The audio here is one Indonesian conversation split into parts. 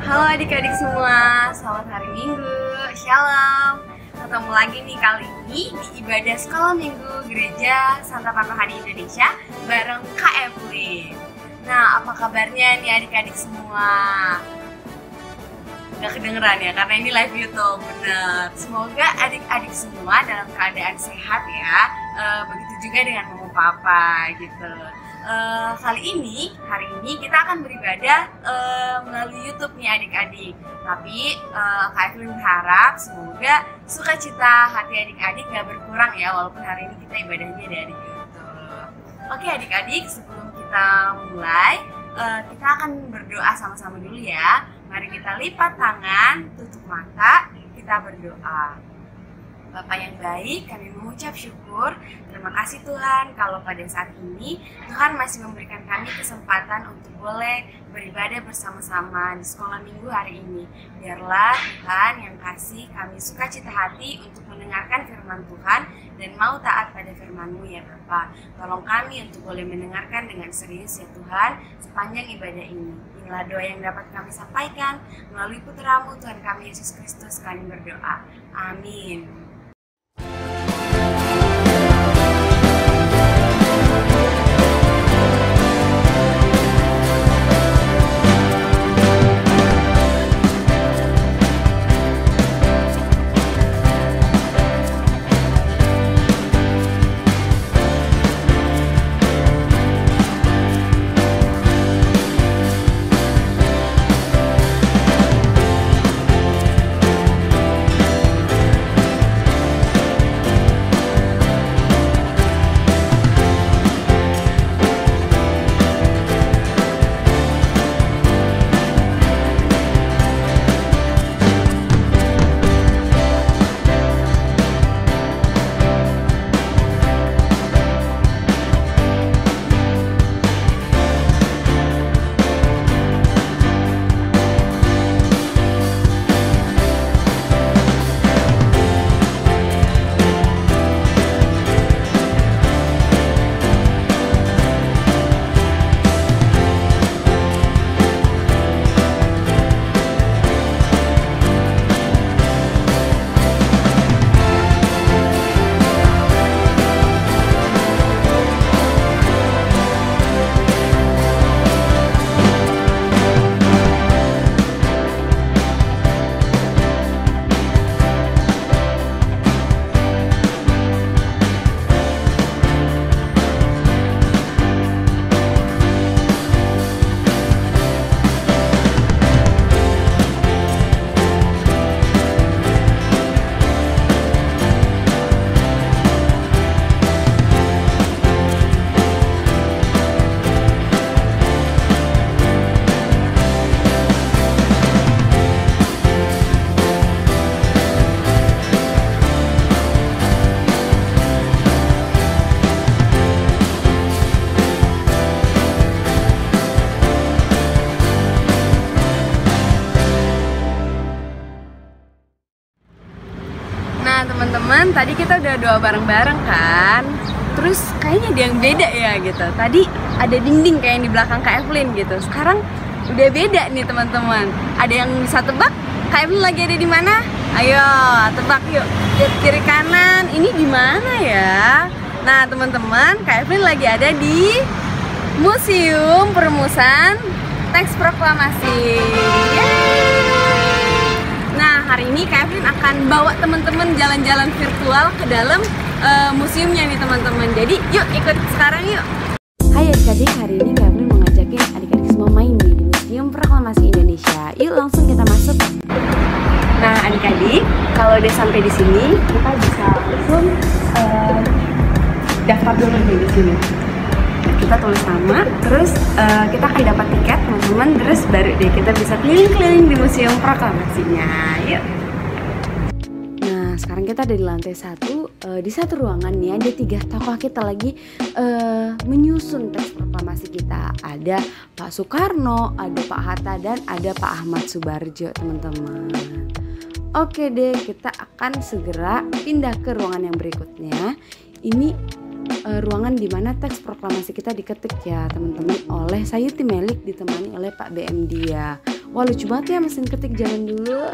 Halo adik-adik semua, selamat hari Minggu, Shalom. Ketemu lagi nih kali ini di ibadah sekolah Minggu Gereja Santa Farlohani Indonesia bareng Kak Evelyn. Nah, apa kabarnya nih adik-adik semua? Gak kedengeran ya, karena ini live YouTube, bener. Semoga adik-adik semua dalam keadaan sehat ya, begitu juga dengan mama papa gitu. Hari ini kita akan beribadah melalui YouTube nih adik-adik. Tapi Kak Evelyn berharap semoga sukacita hati adik-adik gak berkurang ya, walaupun hari ini kita ibadahnya dari YouTube. Oke adik-adik, sebelum kita mulai, kita akan berdoa sama-sama dulu ya. Mari kita lipat tangan, tutup mata, kita berdoa. Bapa yang baik, kami mengucap syukur. Terima kasih Tuhan kalau pada saat ini Tuhan masih memberikan kami kesempatan untuk boleh beribadah bersama-sama di sekolah minggu hari ini. Biarlah Tuhan yang kasih kami sukacita hati untuk mendengarkan firman Tuhan dan mau taat pada firman-Mu ya Bapa. Tolong kami untuk boleh mendengarkan dengan serius ya Tuhan sepanjang ibadah ini. Inilah doa yang dapat kami sampaikan melalui putra-Mu Tuhan kami Yesus Kristus, kami berdoa. Amin. Teman-teman, tadi kita udah doa bareng-bareng kan. Terus kayaknya ada yang beda ya gitu. Tadi ada dinding kayak yang di belakang Kak Evelyn gitu. Sekarang udah beda nih teman-teman. Ada yang bisa tebak Kak Evelyn lagi ada di mana? Ayo tebak yuk. Lihat kiri kanan. Ini di mana ya? Nah teman-teman, Kak Evelyn lagi ada di Museum Perumusan Teks Proklamasi. Yeay! Nah hari ini Kak Evelyn akan bawa teman-teman jalan-jalan virtual ke dalam museumnya nih teman-teman. Jadi yuk ikut sekarang yuk. Hai adik-adik, hari ini Kak Evelyn mau ngajakin adik-adik semua main nih di Museum Proklamasi Indonesia. Yuk langsung kita masuk. Nah adik-adik, kalau udah sampai di sini kita bisa langsung daftar dulu nih di sini. Kita tulis nama, terus kita akan dapat tiket teman-teman, terus baru deh kita bisa keliling-keliling di Museum Proklamasinya. Yuk. Nah sekarang kita ada di lantai 1. Di satu ruangan nih ada 3 tokoh kita lagi menyusun teks proklamasi kita. Ada Pak Soekarno, ada Pak Hatta, dan ada Pak Ahmad Subarjo teman-teman. Oke deh, kita akan segera pindah ke ruangan yang berikutnya. Ini ruangan di mana teks proklamasi kita diketik ya teman-teman oleh Sayuti Melik ditemani oleh Pak BM Dia. Wah, lucu banget ya mesin ketik zaman dulu.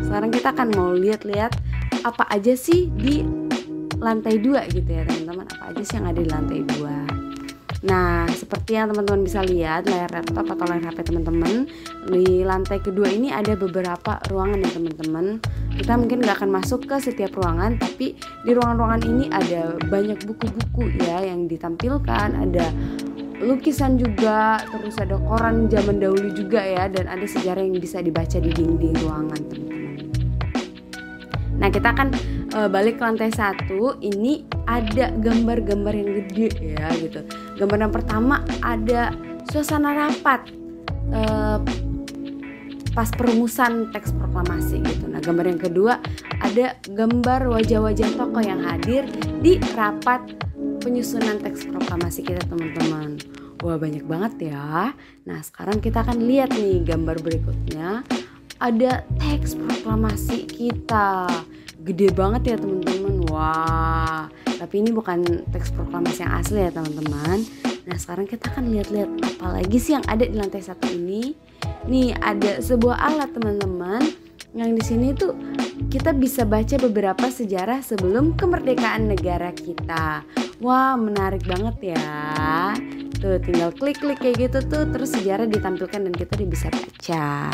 Sekarang kita akan mau lihat-lihat apa aja sih di lantai 2 gitu ya teman-teman. Apa aja sih yang ada di lantai 2. Nah, seperti yang teman-teman bisa lihat layar laptop atau layar HP teman-teman, di lantai kedua ini ada beberapa ruangan ya teman-teman. Kita mungkin gak akan masuk ke setiap ruangan, tapi di ruangan-ruangan ini ada banyak buku-buku ya yang ditampilkan, ada lukisan juga, terus ada koran zaman dahulu juga ya, dan ada sejarah yang bisa dibaca di dinding ruangan teman-teman. Nah, kita akan balik ke lantai 1. Ini ada gambar-gambar yang gede ya gitu. Gambar yang pertama ada suasana rapat pas perumusan teks proklamasi gitu. Nah, gambar yang kedua ada gambar wajah-wajah tokoh yang hadir di rapat penyusunan teks proklamasi kita teman-teman. Wah, banyak banget ya. Nah, sekarang kita akan lihat nih gambar berikutnya. Ada teks proklamasi kita. Gede banget ya teman-teman. Wah, tapi ini bukan teks proklamasi yang asli ya teman-teman. Nah, sekarang kita akan lihat-lihat apa lagi sih yang ada di lantai 1 ini. Nih, ada sebuah alat teman-teman. Yang di sini tuh kita bisa baca beberapa sejarah sebelum kemerdekaan negara kita. Wah, menarik banget ya. Tuh, tinggal klik-klik kayak gitu tuh, terus sejarah ditampilkan dan kita bisa baca.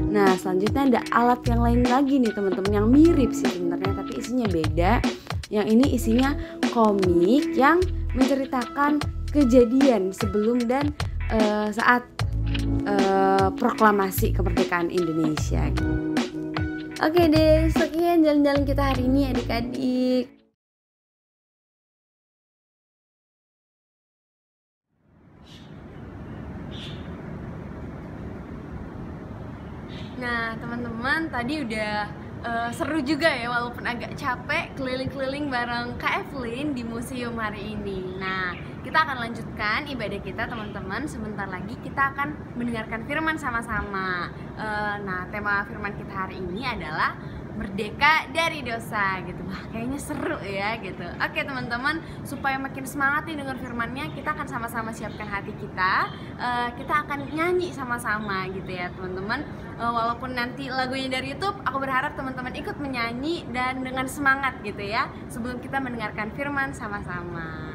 Nah, selanjutnya ada alat yang lain lagi nih teman-teman, yang mirip sih sebenarnya tapi isinya beda. Yang ini isinya komik yang menceritakan kejadian sebelum dan saat proklamasi kemerdekaan Indonesia. Oke deh, sekian jalan-jalan kita hari ini adik-adik. Nah teman-teman, tadi udah seru juga ya walaupun agak capek keliling-keliling bareng Kak Evelyn di museum hari ini. Nah, kita akan lanjutkan ibadah kita teman-teman. Sebentar lagi kita akan mendengarkan firman sama-sama. Nah, tema firman kita hari ini adalah merdeka dari dosa gitu. Wah, kayaknya seru ya gitu. Oke teman-teman, supaya makin semangat nih dengar firmannya, kita akan sama-sama siapkan hati kita. Kita akan nyanyi sama-sama gitu ya teman-teman. Walaupun nanti lagunya dari YouTube, aku berharap teman-teman ikut menyanyi dan dengan semangat gitu ya, sebelum kita mendengarkan firman sama-sama.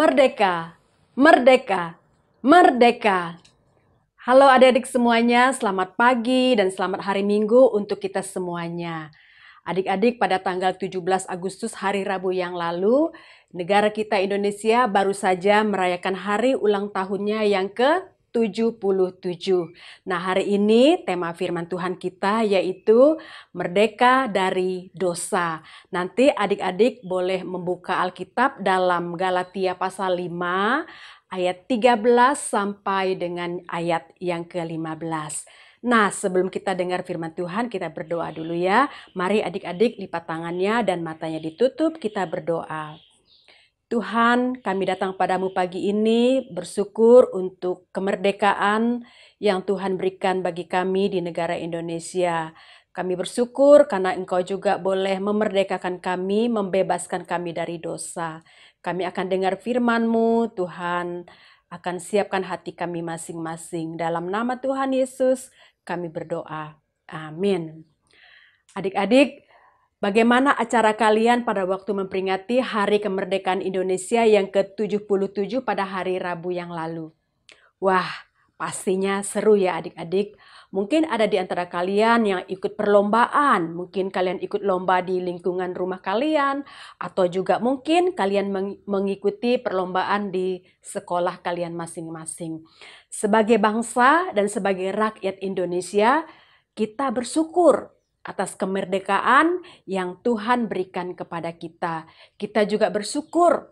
Merdeka, merdeka, merdeka. Halo adik-adik semuanya, selamat pagi dan selamat hari Minggu untuk kita semuanya. Adik-adik, pada tanggal 17 Agustus hari Rabu yang lalu, negara kita Indonesia baru saja merayakan hari ulang tahunnya yang ke-77. Nah, hari ini tema firman Tuhan kita yaitu Merdeka dari Dosa. Nanti adik-adik boleh membuka Alkitab dalam Galatia pasal 5 ayat 13 sampai dengan ayat yang ke-15. Nah, sebelum kita dengar firman Tuhan, kita berdoa dulu ya. Mari adik-adik lipat tangannya dan matanya ditutup, kita berdoa. Tuhan, kami datang padamu pagi ini bersyukur untuk kemerdekaan yang Tuhan berikan bagi kami di negara Indonesia. Kami bersyukur karena Engkau juga boleh memerdekakan kami, membebaskan kami dari dosa. Kami akan dengar firman-Mu, Tuhan akan siapkan hati kami masing-masing. Dalam nama Tuhan Yesus, kami berdoa. Amin. Adik-adik, bagaimana acara kalian pada waktu memperingati Hari Kemerdekaan Indonesia yang ke-77 pada hari Rabu yang lalu? Wah, pastinya seru ya adik-adik. Mungkin ada di antara kalian yang ikut perlombaan, mungkin kalian ikut lomba di lingkungan rumah kalian, atau juga mungkin kalian mengikuti perlombaan di sekolah kalian masing-masing. Sebagai bangsa dan sebagai rakyat Indonesia, kita bersyukur atas kemerdekaan yang Tuhan berikan kepada kita. Kita juga bersyukur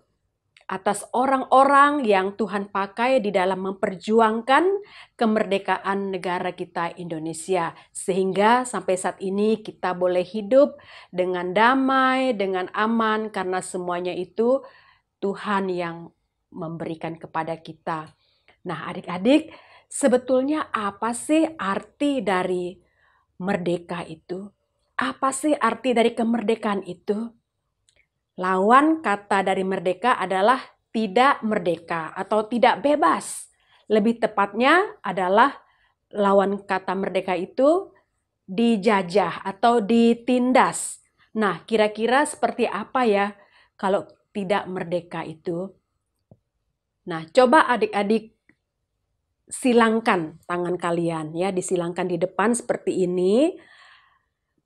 atas orang-orang yang Tuhan pakai di dalam memperjuangkan kemerdekaan negara kita Indonesia. Sehingga sampai saat ini kita boleh hidup dengan damai, dengan aman, karena semuanya itu Tuhan yang memberikan kepada kita. Nah adik-adik, sebetulnya apa sih arti dari merdeka itu? Apa sih arti dari kemerdekaan itu? Lawan kata dari merdeka adalah tidak merdeka atau tidak bebas. Lebih tepatnya adalah lawan kata merdeka itu dijajah atau ditindas. Nah, kira-kira seperti apa ya kalau tidak merdeka itu? Nah, coba adik-adik silangkan tangan kalian ya, disilangkan di depan seperti ini.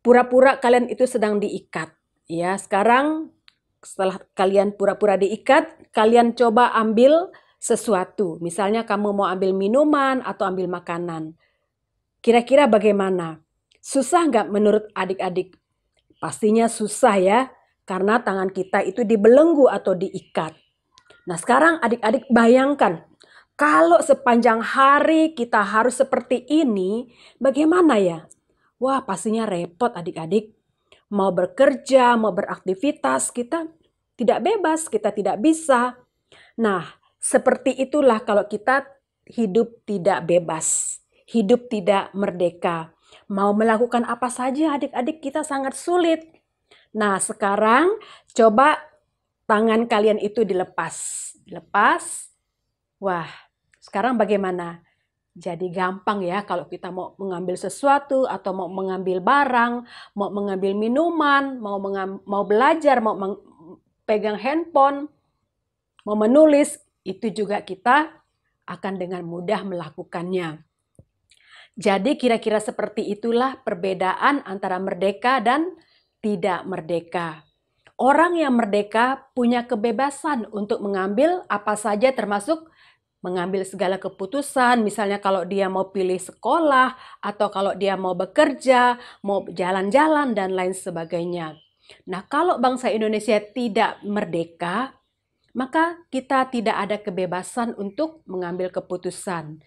Pura-pura kalian itu sedang diikat. Ya, sekarang setelah kalian pura-pura diikat, kalian coba ambil sesuatu. Misalnya kamu mau ambil minuman atau ambil makanan. Kira-kira bagaimana? Susah nggak menurut adik-adik? Pastinya susah ya, karena tangan kita itu dibelenggu atau diikat. Nah sekarang adik-adik bayangkan, kalau sepanjang hari kita harus seperti ini, bagaimana ya? Wah pastinya repot adik-adik. Mau bekerja, mau beraktivitas, kita tidak bebas, kita tidak bisa. Nah, seperti itulah kalau kita hidup tidak bebas, hidup tidak merdeka. Mau melakukan apa saja adik-adik kita sangat sulit. Nah, sekarang coba tangan kalian itu dilepas. Dilepas. Wah, sekarang bagaimana? Jadi gampang ya kalau kita mau mengambil sesuatu atau mau mengambil barang, mau mengambil minuman, mau belajar, mau pegang handphone, mau menulis, itu juga kita akan dengan mudah melakukannya. Jadi kira-kira seperti itulah perbedaan antara merdeka dan tidak merdeka. Orang yang merdeka punya kebebasan untuk mengambil apa saja termasuk mengambil segala keputusan, misalnya kalau dia mau pilih sekolah, atau kalau dia mau bekerja, mau jalan-jalan, dan lain sebagainya. Nah, kalau bangsa Indonesia tidak merdeka, maka kita tidak ada kebebasan untuk mengambil keputusan.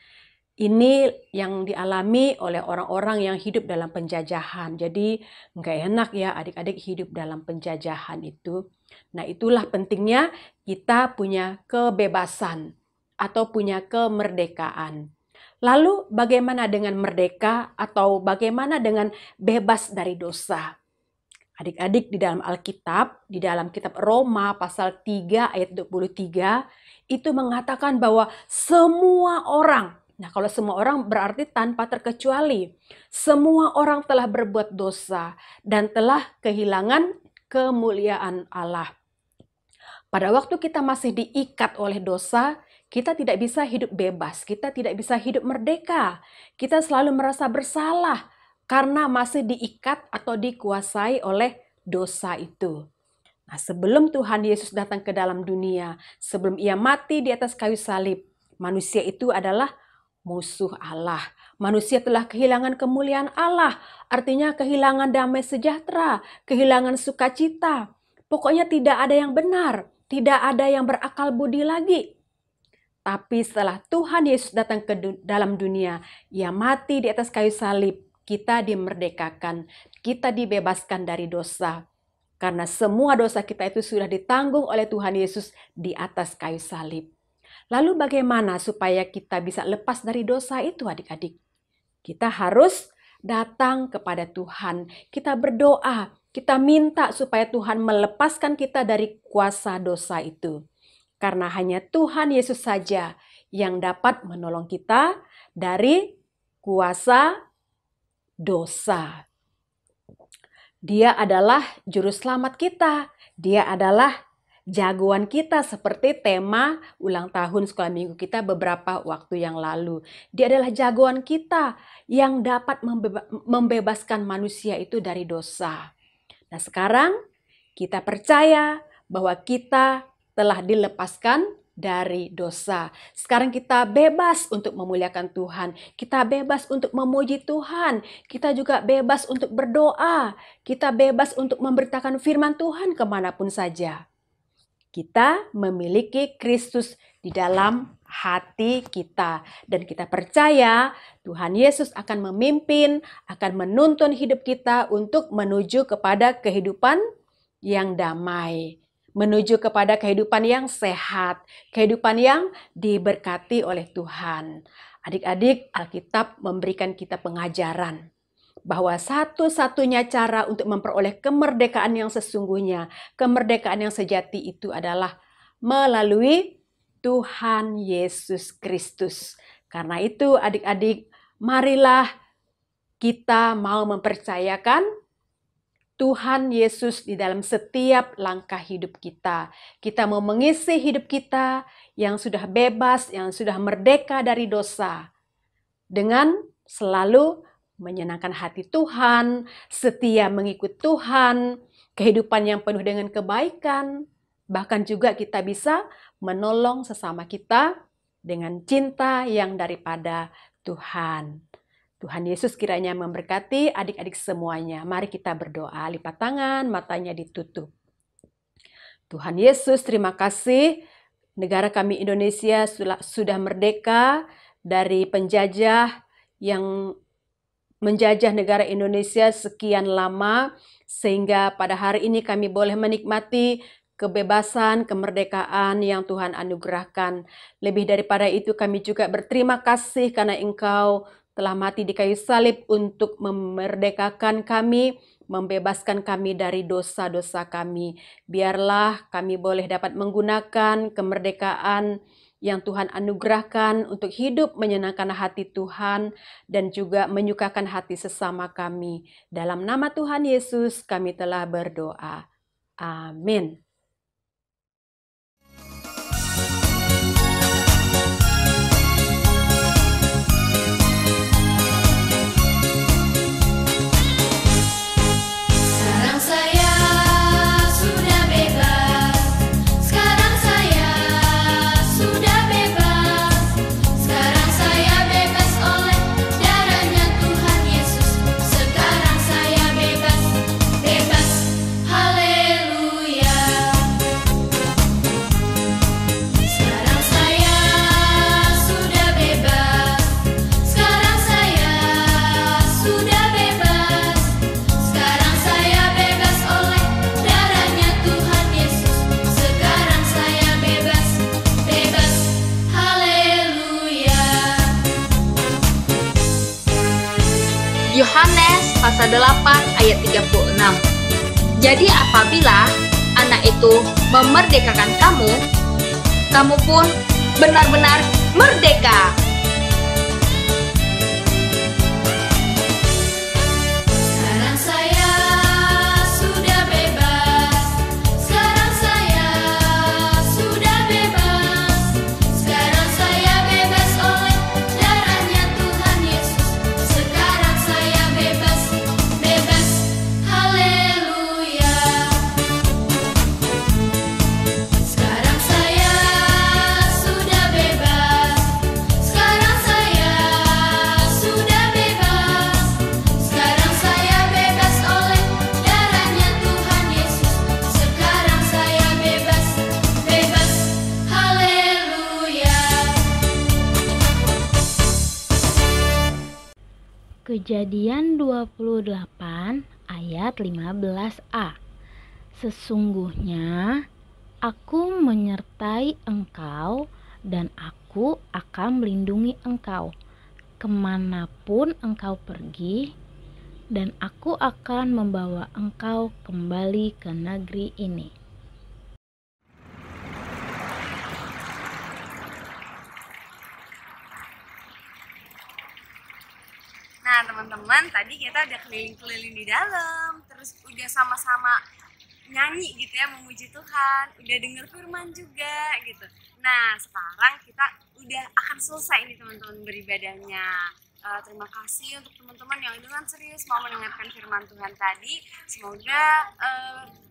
Ini yang dialami oleh orang-orang yang hidup dalam penjajahan. Jadi, nggak enak ya adik-adik hidup dalam penjajahan itu. Nah, itulah pentingnya kita punya kebebasan atau punya kemerdekaan. Lalu bagaimana dengan merdeka atau bagaimana dengan bebas dari dosa? Adik-adik di dalam Alkitab, di dalam kitab Roma pasal 3 ayat 23, itu mengatakan bahwa semua orang, nah kalau semua orang berarti tanpa terkecuali, semua orang telah berbuat dosa dan telah kehilangan kemuliaan Allah. Pada waktu kita masih diikat oleh dosa, kita tidak bisa hidup bebas, kita tidak bisa hidup merdeka. Kita selalu merasa bersalah karena masih diikat atau dikuasai oleh dosa itu. Nah, sebelum Tuhan Yesus datang ke dalam dunia, sebelum ia mati di atas kayu salib, manusia itu adalah musuh Allah. Manusia telah kehilangan kemuliaan Allah, artinya kehilangan damai sejahtera, kehilangan sukacita. Pokoknya tidak ada yang benar, tidak ada yang berakal budi lagi. Tapi setelah Tuhan Yesus datang ke dalam dunia, ia mati di atas kayu salib, kita dimerdekakan, kita dibebaskan dari dosa. Karena semua dosa kita itu sudah ditanggung oleh Tuhan Yesus di atas kayu salib. Lalu bagaimana supaya kita bisa lepas dari dosa itu, adik-adik? Kita harus datang kepada Tuhan, kita berdoa, kita minta supaya Tuhan melepaskan kita dari kuasa dosa itu. Karena hanya Tuhan Yesus saja yang dapat menolong kita dari kuasa dosa. Dia adalah juru selamat kita. Dia adalah jagoan kita, seperti tema ulang tahun sekolah minggu kita beberapa waktu yang lalu. Dia adalah jagoan kita yang dapat membebaskan manusia itu dari dosa. Nah, sekarang kita percaya bahwa kita telah dilepaskan dari dosa. Sekarang kita bebas untuk memuliakan Tuhan. Kita bebas untuk memuji Tuhan. Kita juga bebas untuk berdoa. Kita bebas untuk memberitakan firman Tuhan kemanapun saja. Kita memiliki Kristus di dalam hati kita. Dan kita percaya Tuhan Yesus akan memimpin, akan menuntun hidup kita untuk menuju kepada kehidupan yang damai. Menuju kepada kehidupan yang sehat, kehidupan yang diberkati oleh Tuhan. Adik-adik, Alkitab memberikan kita pengajaran bahwa satu-satunya cara untuk memperoleh kemerdekaan yang sesungguhnya, kemerdekaan yang sejati itu adalah melalui Tuhan Yesus Kristus. Karena itu, adik-adik, marilah kita mau mempercayakan Tuhan Yesus di dalam setiap langkah hidup kita. Kita mau mengisi hidup kita yang sudah bebas, yang sudah merdeka dari dosa. Dengan selalu menyenangkan hati Tuhan, setia mengikut Tuhan, kehidupan yang penuh dengan kebaikan. Bahkan juga kita bisa menolong sesama kita dengan cinta yang daripada Tuhan. Tuhan Yesus kiranya memberkati adik-adik semuanya. Mari kita berdoa, lipat tangan, matanya ditutup. Tuhan Yesus, terima kasih negara kami Indonesia sudah merdeka dari penjajah yang menjajah negara Indonesia sekian lama, sehingga pada hari ini kami boleh menikmati kebebasan, kemerdekaan yang Tuhan anugerahkan. Lebih daripada itu, kami juga berterima kasih karena Engkau telah mati di kayu salib untuk memerdekakan kami, membebaskan kami dari dosa-dosa kami. Biarlah kami boleh dapat menggunakan kemerdekaan yang Tuhan anugerahkan untuk hidup menyenangkan hati Tuhan dan juga menyukakan hati sesama kami. Dalam nama Tuhan Yesus kami telah berdoa. Amin. Yohanes pasal 8 ayat 36. Jadi apabila anak itu memerdekakan kamu, kamu pun benar-benar merdeka. Sekarang saya sudah bebas, sekarang saya Kejadian 28 ayat 15a. Sesungguhnya aku menyertai engkau dan aku akan melindungi engkau kemanapun engkau pergi, dan aku akan membawa engkau kembali ke negeri ini. Nah teman-teman, tadi kita udah keliling-keliling di dalam, terus udah sama-sama nyanyi gitu ya, memuji Tuhan, udah denger firman juga gitu. Nah sekarang kita udah akan selesai nih teman-teman beribadahnya. Terima kasih untuk teman-teman yang dengan serius mau mendengarkan firman Tuhan tadi. Semoga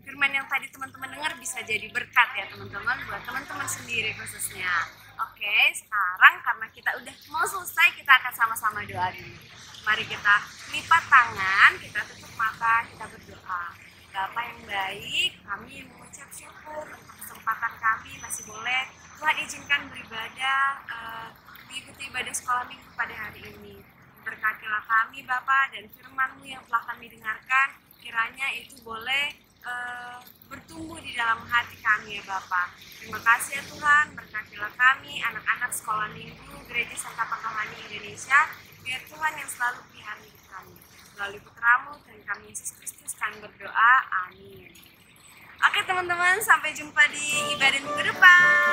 firman yang tadi teman-teman dengar bisa jadi berkat ya teman-teman, buat teman-teman sendiri khususnya. Oke, sekarang karena kita udah mau selesai, kita akan sama-sama doa dulu. Mari kita lipat tangan, kita tutup mata, kita berdoa. Bapa yang baik, kami mengucap syukur untuk kesempatan kami masih boleh Tuhan izinkan beribadah, mengikuti ibadah sekolah minggu pada hari ini. Berkatilah kami Bapa, dan firman-Mu yang telah kami dengarkan, kiranya itu boleh bertumbuh di dalam hati kami ya Bapa. Terima kasih ya Tuhan, berkatilah kami, anak-anak sekolah minggu Gereja Santa Pakamani Indonesia, biar Tuhan yang selalu pelihara hidup kami. Melalui putra-Mu dan kami Yesus Kristus kami berdoa, amin. Oke teman-teman, sampai jumpa di ibadah minggu depan.